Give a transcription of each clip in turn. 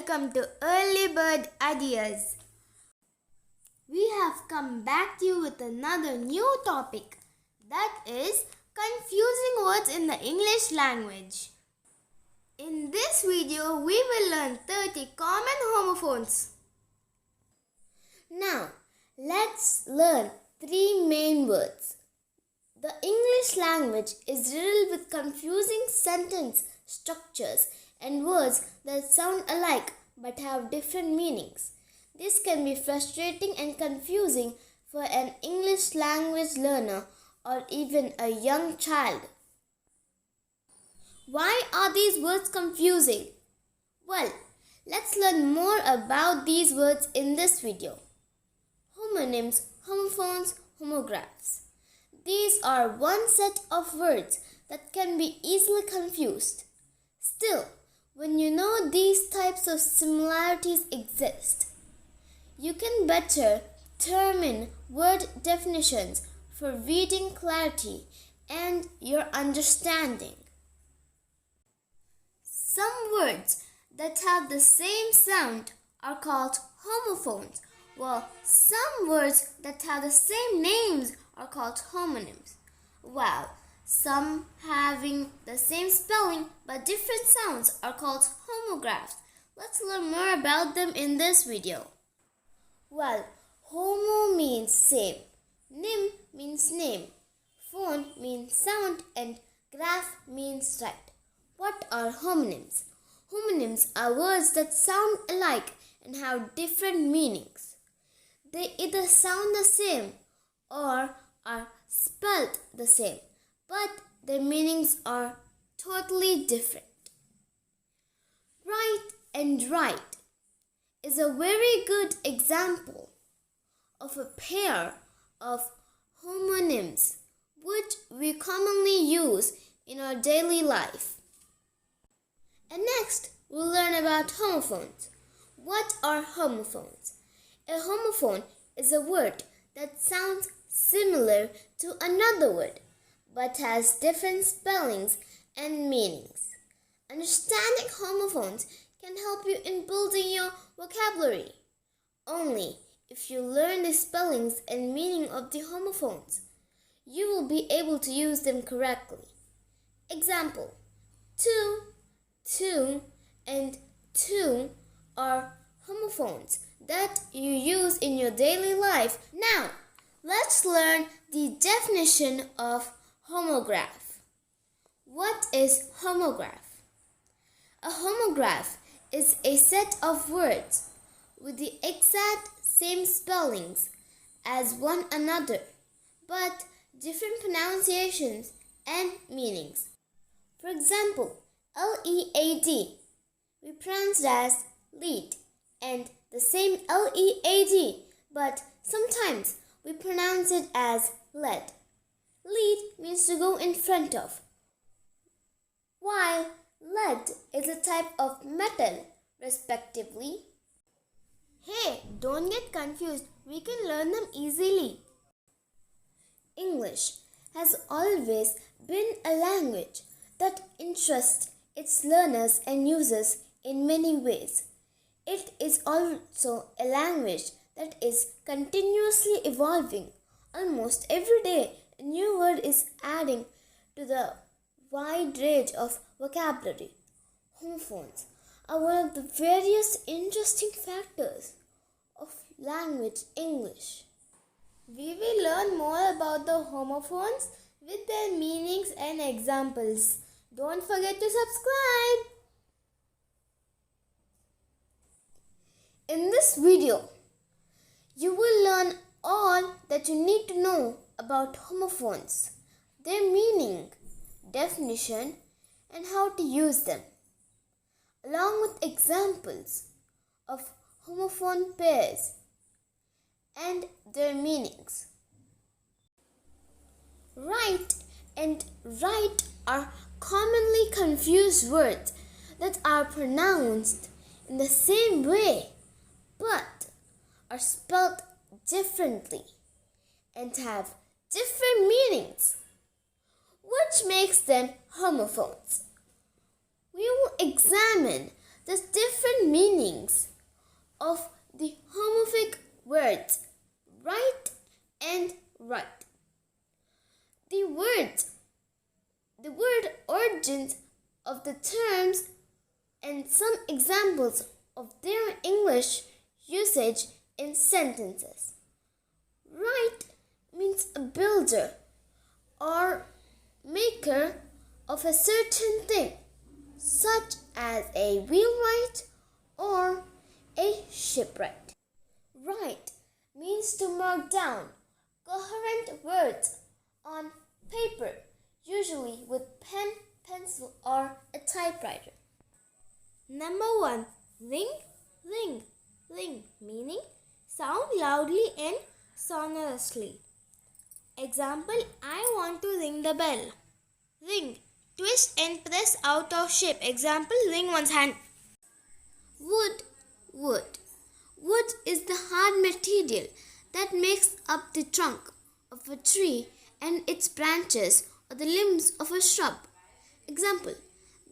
welcome to Early Bird Ideas. We have come back to you with another new topic, that is confusing words in the English language. In this video, we will learn 30 common homophones. Now, let's learn 3 main words. The English language is riddled with confusing sentence structures and words that sound alike but have different meanings. This can be frustrating and confusing for an English language learner or even a young child. Why are these words confusing? Well, let's learn more about these words in this video. Homonyms, homophones, homographs. These are one set of words that can be easily confused. Still, when you know these types of similarities exist, you can better determine word definitions for reading clarity and your understanding. Some words that have the same sound are called homophones, while some words that have the same names are called homonyms, while some having the same spelling but different sounds are called homographs. Let's learn more about them in this video. Well, homo means same, nym means name, phone means sound, and graph means write. What are homonyms? Homonyms are words that sound alike and have different meanings. They either sound the same or are spelled the same, but their meanings are totally different. Right and right is a very good example of a pair of homonyms which we commonly use in our daily life. And next, we'll learn about homophones. What are homophones? A homophone is a word that sounds similar to another word but has different spellings and meanings. Understanding homophones can help you in building your vocabulary. Only if you learn the spellings and meaning of the homophones, you will be able to use them correctly. Example: two, and two are homophones that you use in your daily life. Now, let's learn the definition of homograph. What is homograph? A homograph is a set of words with the exact same spellings as one another, but different pronunciations and meanings. For example, L-E-A-D, we pronounce it as lead, and the same L-E-A-D, but sometimes we pronounce it as lead. Lead means to go in front of, while lead is a type of metal, respectively. Hey, don't get confused. We can learn them easily. English has always been a language that interests its learners and users in many ways. It is also a language that is continuously evolving. Almost every day, a new word is adding to the wide range of vocabulary. Homophones are one of the various interesting factors of language English. We will learn more about the homophones with their meanings and examples. Don't forget to subscribe. In this video, you will learn all that you need to know about homophones, their meaning, definition, and how to use them, along with examples of homophone pairs and their meanings. Right and right are commonly confused words that are pronounced in the same way but are spelled differently and have different meanings, which makes them homophones. We will examine the different meanings of the homophobic words right and right. The word origins of the terms and some examples of their English usage in sentences. Right means a builder or maker of a certain thing, such as a wheelwright or a shipwright. Right means to mark down coherent words on paper, usually with pen, pencil, or a typewriter. Number 1. Ring, ring, ring, meaning sound loudly and sonorously. Example, I want to ring the bell. Ring, twist and press out of shape. Example, wring one's hand. Wood, wood. Wood is the hard material that makes up the trunk of a tree and its branches or the limbs of a shrub. Example,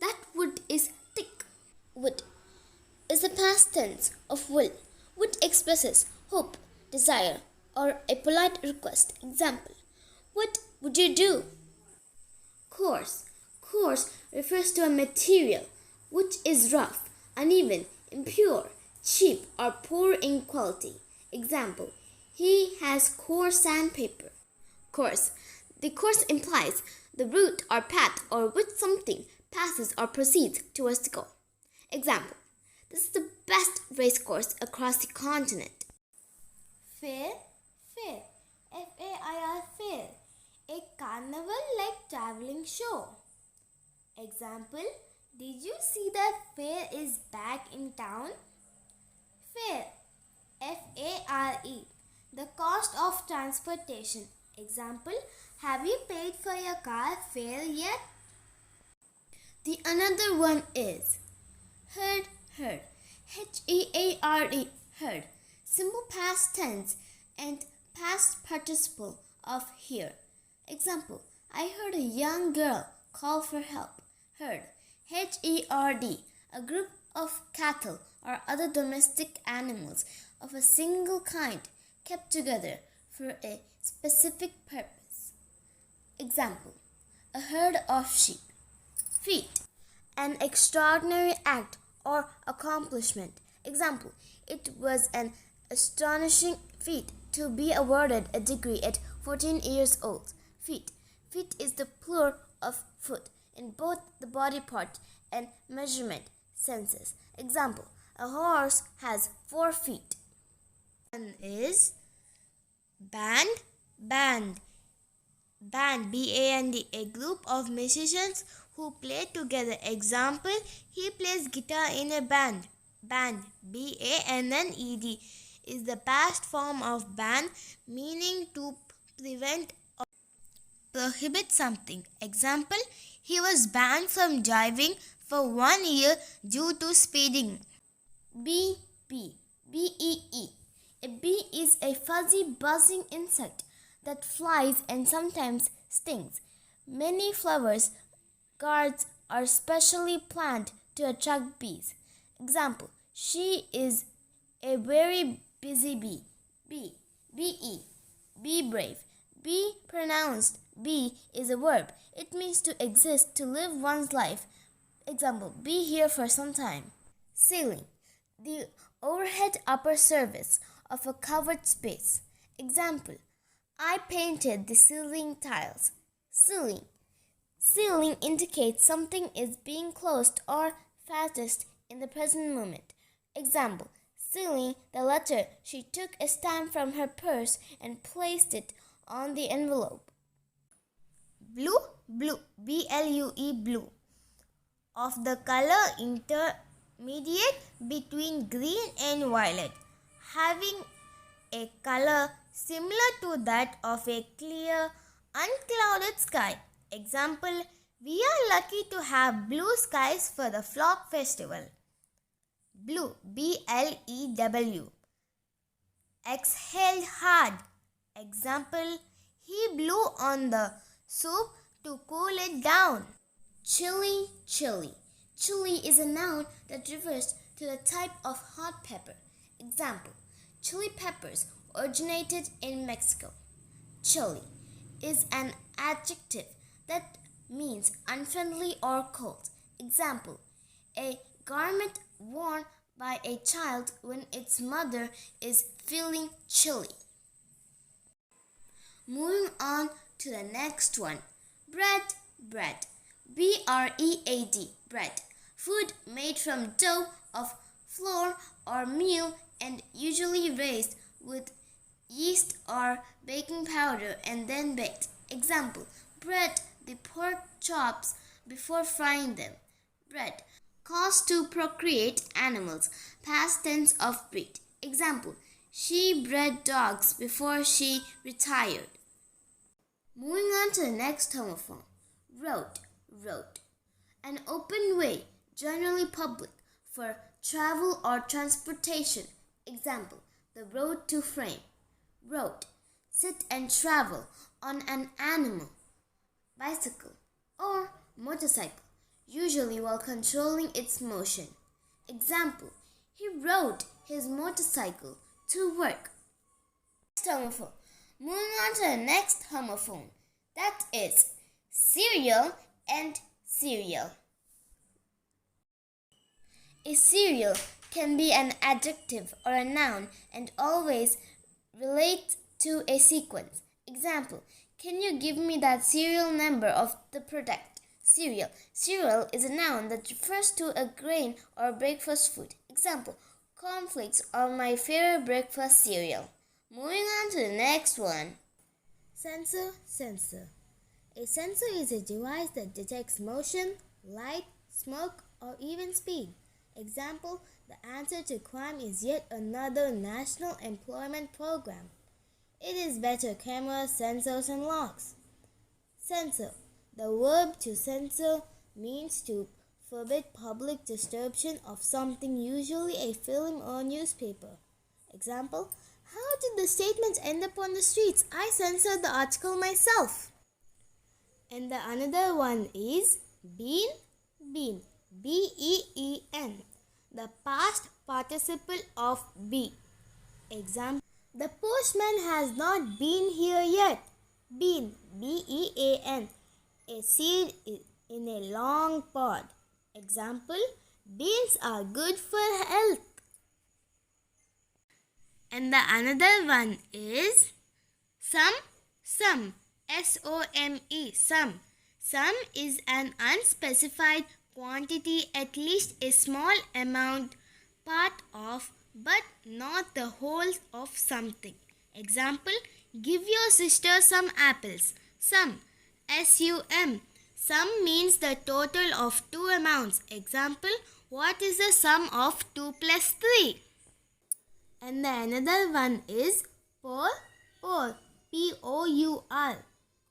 that wood is thick. Would is the past tense of will. Would expresses hope, desire, or a polite request. Example, what would you do? Coarse. Coarse refers to a material which is rough, uneven, impure, cheap, or poor in quality. Example, he has coarse sandpaper. Course. The course implies the route or path or which something passes or proceeds towards the goal. Example, this is the best race course across the continent. Fair, fair, F-A-I-R, fair, a carnival-like traveling show. Example, did you see that fair is back in town? Fare, F-A-R-E, the cost of transportation. Example, have you paid for your car fare yet? The another one is heard, heard, H-E-A-R-E, heard, simple past tense and past participle of hear. Example, I heard a young girl call for help. Herd, H-E-R-D, a group of cattle or other domestic animals of a single kind kept together for a specific purpose. Example, a herd of sheep. Feat, an extraordinary act or accomplishment. Example, it was an astonishing feat to be awarded a degree at 14 years old. Feet. Feet is the plural of foot in both the body part and measurement senses. Example, a horse has 4 feet. One is band, band. Band, B-A-N-D, a group of musicians who play together. Example, he plays guitar in a band. Band, B-A-N-N-E-D, is the past form of ban, meaning to prevent or prohibit something. Example, he was banned from driving for 1 year due to speeding. B, B-E-E. A bee is a fuzzy buzzing insect that flies and sometimes stings. Many flowers gardens are specially planned to attract bees. Example, she is a very busy bee. B, B-E, be brave. Be pronounced be is a verb. It means to exist, to live one's life. Example, be here for some time. Ceiling, the overhead upper surface of a covered space. Example, I painted the ceiling tiles. Ceiling. Ceiling indicates something is being closed or fastened in the present moment. Example, sealing the letter, she took a stamp from her purse and placed it on the envelope. Blue, blue, B-L-U-E, blue. Of the color intermediate between green and violet, having a color similar to that of a clear, unclouded sky. Example, we are lucky to have blue skies for the Flock Festival. Blue, B-L-E-W. Exhaled hard. Example, he blew on the soup to cool it down. Chilly, chilly. Chilly is a noun that refers to the type of hot pepper. Example, chili peppers originated in Mexico. Chilly is an adjective that means unfriendly or cold. Example, a garment worn by a child when its mother is feeling chilly. Moving on to the next one. Bread, bread. B-R-E-A-D, bread. Food made from dough of flour or meal and usually raised with yeast or baking powder and then baked. Example, bread the pork chops before frying them. Bread, caused to procreate animals, past tense of breed. Example, she bred dogs before she retired. Moving on to the next homophone. Road, road. An open way, generally public, for travel or transportation. Example, the road to fame. Road, sit and travel on an animal, bicycle, or motorcycle, usually while controlling its motion. Example, he rode his motorcycle to work. Next homophone. Moving on to the next homophone, that is cereal and cereal. A cereal can be an adjective or a noun and always relate to a sequence. Example, can you give me that serial number of the product? Cereal. Cereal is a noun that refers to a grain or breakfast food. Example, cornflakes are my favorite breakfast cereal. Moving on to the next one. Sensor, sensor. A sensor is a device that detects motion, light, smoke, or even speed. Example, the answer to crime is yet another national employment program. It is better cameras, sensors, and locks. Censor. The verb to censor means to forbid public distribution of something, usually a film or newspaper. Example, how did the statement end up on the streets? I censored the article myself. And the another one is been, been. B-E-E-N. The past participle of be. Example, the postman has not been here yet. Been, B-E-A-N. A seed in a long pod. Example, beans are good for health. And the another one is some, S-O-M-E, some. Some is an unspecified quantity, at least a small amount, part of, but not the whole of something. Example, give your sister some apples. Sum, S-U-M. Sum means the total of two amounts. Example, what is the sum of 2 plus 3? And the another one is pour, pour, P-O-U-R.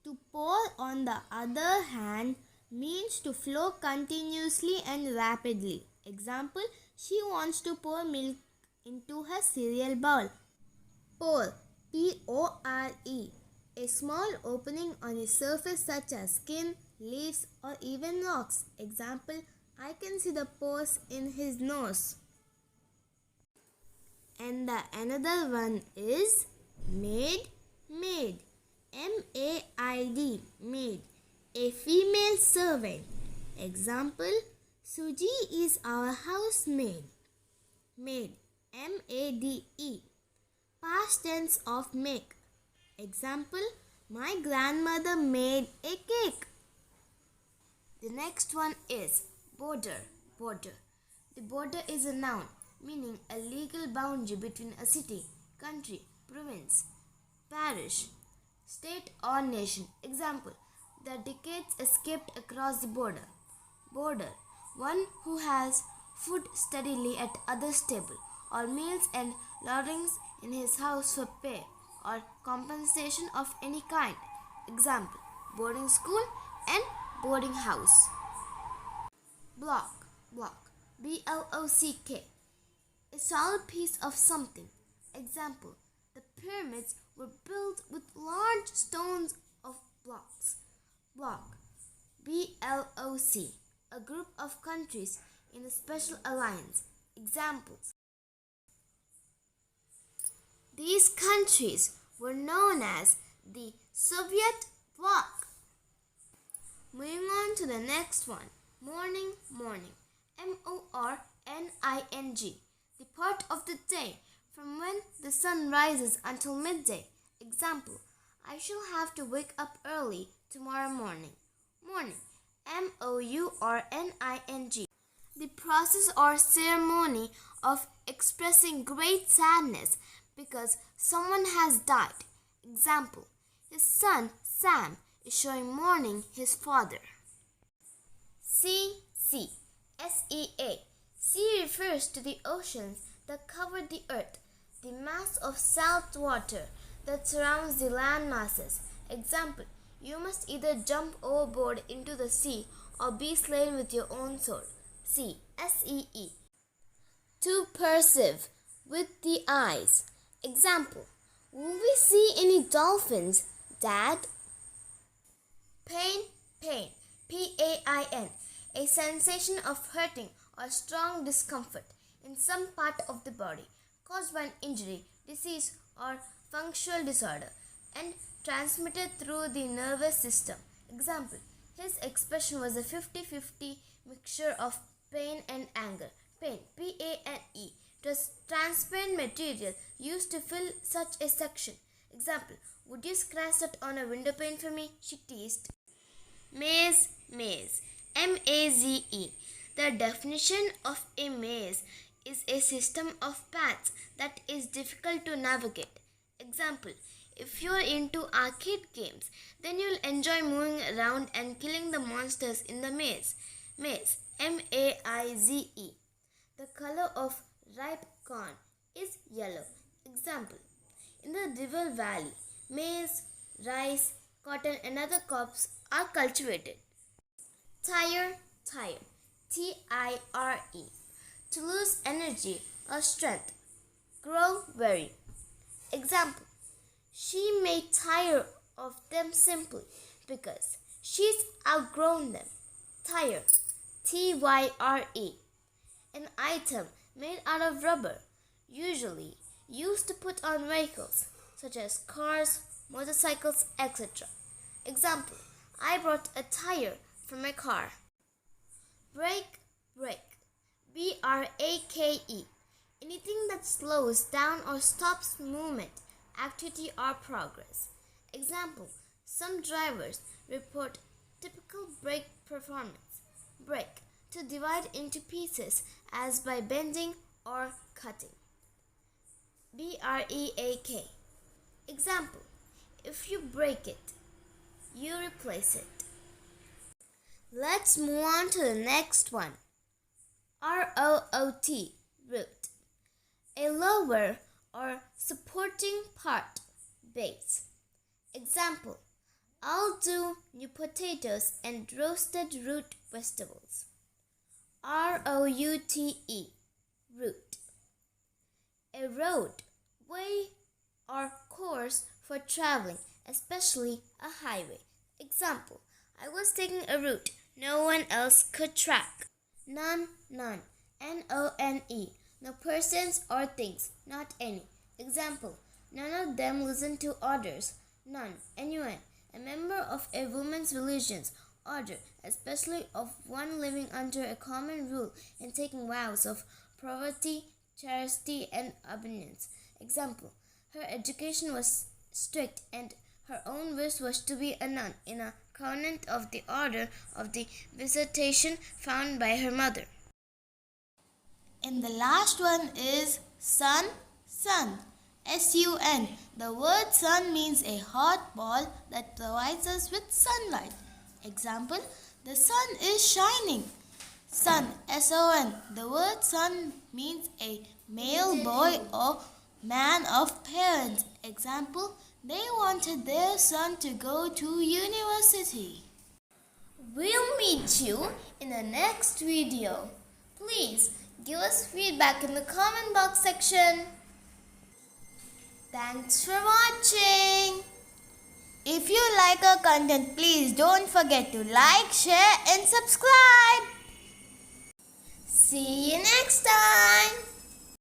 To pour, on the other hand, means to flow continuously and rapidly. Example, she wants to pour milk into her cereal bowl. Pore, P-O-R-E. A small opening on a surface such as skin, leaves, or even rocks. Example, I can see the pores in his nose. And the another one is maid, maid. M-A-I-D, maid. A female servant. Example, Suji is our housemaid. Maid, M-A-D-E. Past tense of make. Example, my grandmother made a cake. The next one is border, border. The border is a noun meaning a legal boundary between a city, country, province, parish, state or nation. Example, the decades escaped across the border. Border, one who has food steadily at others' table, or meals and lodgings in his house for pay or compensation of any kind. Example, boarding school and boarding house. Block, block, B-L-O-C-K. A solid piece of something. Example, the pyramids were built with large stones of blocks. Bloc, B-L-O-C. A group of countries in a special alliance. Examples. These countries were known as the Soviet bloc. Moving on to the next one. Morning, morning. M-O-R-N-I-N-G. The part of the day from when the sun rises until midday. Example. I shall have to wake up early tomorrow morning. Morning. M-O-U-R-N-I-N-G. The process or ceremony of expressing great sadness because someone has died. Example. His son, Sam, is showing mourning his father. Sea. S-E-A. Sea refers to the oceans that cover the earth, the mass of salt water that surrounds the land masses. Example. You must either jump overboard into the sea or be slain with your own sword. Sea. S-E-E. To perceive with the eyes. Example. Will we see any dolphins, Dad? Pain. P-A-I-N. A sensation of hurting or strong discomfort in some part of the body caused by an injury, disease, or functional disorder and transmitted through the nervous system. Example. His expression was a 50-50 mixture of pain and anger. Pain. P-A-N-E. It was transparent material used to fill such a section. Example. Would you scratch that on a window pane for me? She teased. Maze. M-A-Z-E. The definition of a maze is a system of paths that is difficult to navigate. Example. If you are into arcade games, then you'll enjoy moving around and killing the monsters in the maze. Maze. M-A-I-Z-E. The color of ripe corn is yellow. Example. In the river valley, maize, rice, cotton and other crops are cultivated. Tire. T-I-R-E. To lose energy or strength. Grow weary. Example. She may tire of them simply because she's outgrown them. Tire. T-Y-R-E. An item made out of rubber, usually used to put on vehicles such as cars, motorcycles, etc. Example. I brought a tire for my car. Brake. B-R-A-K-E. Anything that slows down or stops movement, activity or progress. Example. Some drivers report typical brake performance. Break. To divide into pieces as by bending or cutting. B-R-E-A-K. Example. If you break it, you replace it. Let's move on to the next one. R-O-O-T. Root. A lower or supporting part. Base. Example. I'll do new potatoes and roasted root vegetables. R-O-U-T-E. Route. A road, way or course for traveling, especially a highway. Example. I was taking a route no one else could track. None. N-O-N-E. No persons or things, not any. Example. None of them listen to orders. None. N-U-N. A member of a woman's religion's order, especially of one living under a common rule and taking vows of poverty, chastity, and abstinence. Example. Her education was strict and her own wish was to be a nun in a convent of the order of the Visitation found by her mother. And the last one is sun. S-U-N. The word sun means a hot ball that provides us with sunlight. Example. The sun is shining. Son. S-O-N. The word son means a male boy or man of parents. Example. They wanted their son to go to university. We'll meet you in the next video. Please give us feedback in the comment box section. Thanks for watching. If you like our content, please don't forget to like, share and subscribe. See you next time.